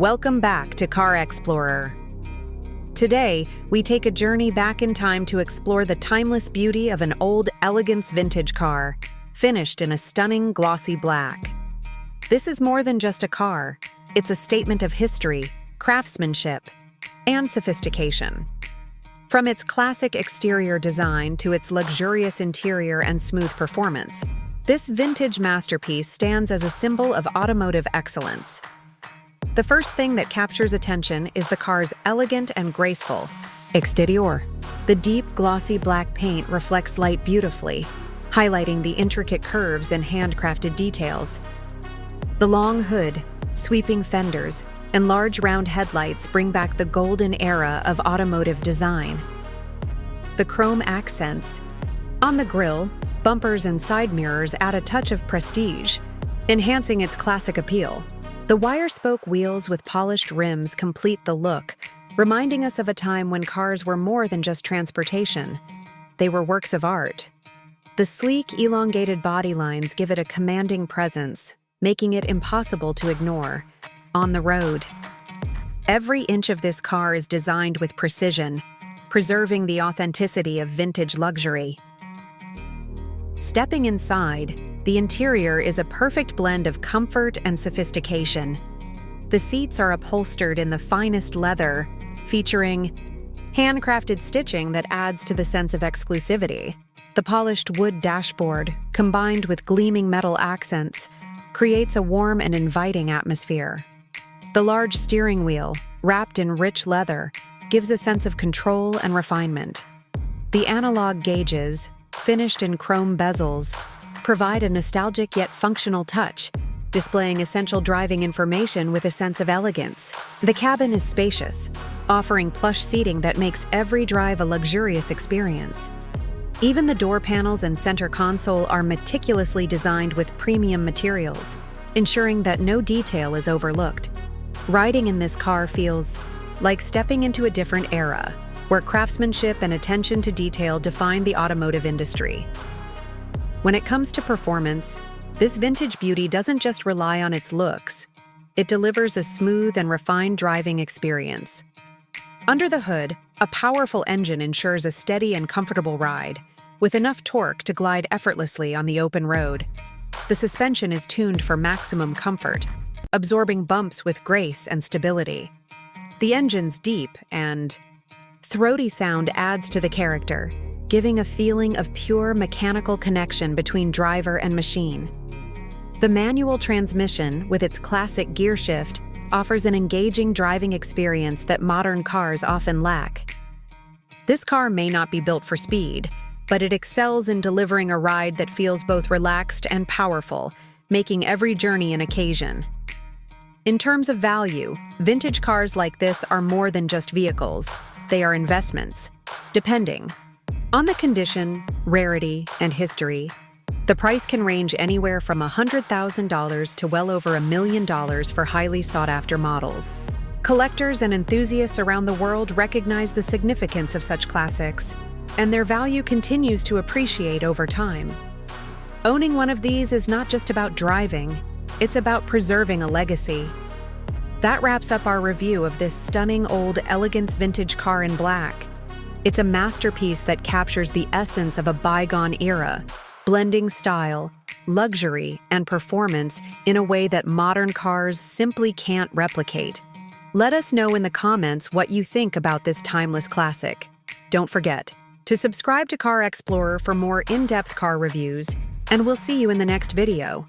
Welcome back to Car Explorer. Today, we take a journey back in time to explore the timeless beauty of an Old Elegance vintage car, finished in a stunning glossy black. This is more than just a car. It's a statement of history, craftsmanship, and sophistication. From its classic exterior design to its luxurious interior and smooth performance, this vintage masterpiece stands as a symbol of automotive excellence. The first thing that captures attention is the car's elegant and graceful exterior. The deep, glossy black paint reflects light beautifully, highlighting the intricate curves and handcrafted details. The long hood, sweeping fenders, and large round headlights bring back the golden era of automotive design. The chrome accents on the grille, bumpers, and side mirrors add a touch of prestige, enhancing its classic appeal. The wire-spoke wheels with polished rims complete the look, reminding us of a time when cars were more than just transportation. They were works of art. The sleek, elongated body lines give it a commanding presence, making it impossible to ignore. On the road, every inch of this car is designed with precision, preserving the authenticity of vintage luxury. Stepping inside, the interior is a perfect blend of comfort and sophistication. The seats are upholstered in the finest leather, featuring handcrafted stitching that adds to the sense of exclusivity. The polished wood dashboard, combined with gleaming metal accents, creates a warm and inviting atmosphere. The large steering wheel, wrapped in rich leather, gives a sense of control and refinement. The analog gauges, finished in chrome bezels, provide a nostalgic yet functional touch, displaying essential driving information with a sense of elegance. The cabin is spacious, offering plush seating that makes every drive a luxurious experience. Even the door panels and center console are meticulously designed with premium materials, ensuring that no detail is overlooked. Riding in this car feels like stepping into a different era, where craftsmanship and attention to detail define the automotive industry. When it comes to performance, this vintage beauty doesn't just rely on its looks. It delivers a smooth and refined driving experience. Under the hood, a powerful engine ensures a steady and comfortable ride, with enough torque to glide effortlessly on the open road. The suspension is tuned for maximum comfort, absorbing bumps with grace and stability. The engine's deep and throaty sound adds to the character, giving a feeling of pure mechanical connection between driver and machine. The manual transmission, with its classic gear shift, offers an engaging driving experience that modern cars often lack. This car may not be built for speed, but it excels in delivering a ride that feels both relaxed and powerful, making every journey an occasion. In terms of value, vintage cars like this are more than just vehicles. They are investments. Depending on the condition, rarity, and history, the price can range anywhere from $100,000 to well over $1 million for highly sought-after models. Collectors and enthusiasts around the world recognize the significance of such classics, and their value continues to appreciate over time. Owning one of these is not just about driving, it's about preserving a legacy. That wraps up our review of this stunning Old Elegance vintage car in black. It's a masterpiece that captures the essence of a bygone era, blending style, luxury, and performance in a way that modern cars simply can't replicate. Let us know in the comments what you think about this timeless classic. Don't forget to subscribe to Car Explorer for more in-depth car reviews, and we'll see you in the next video.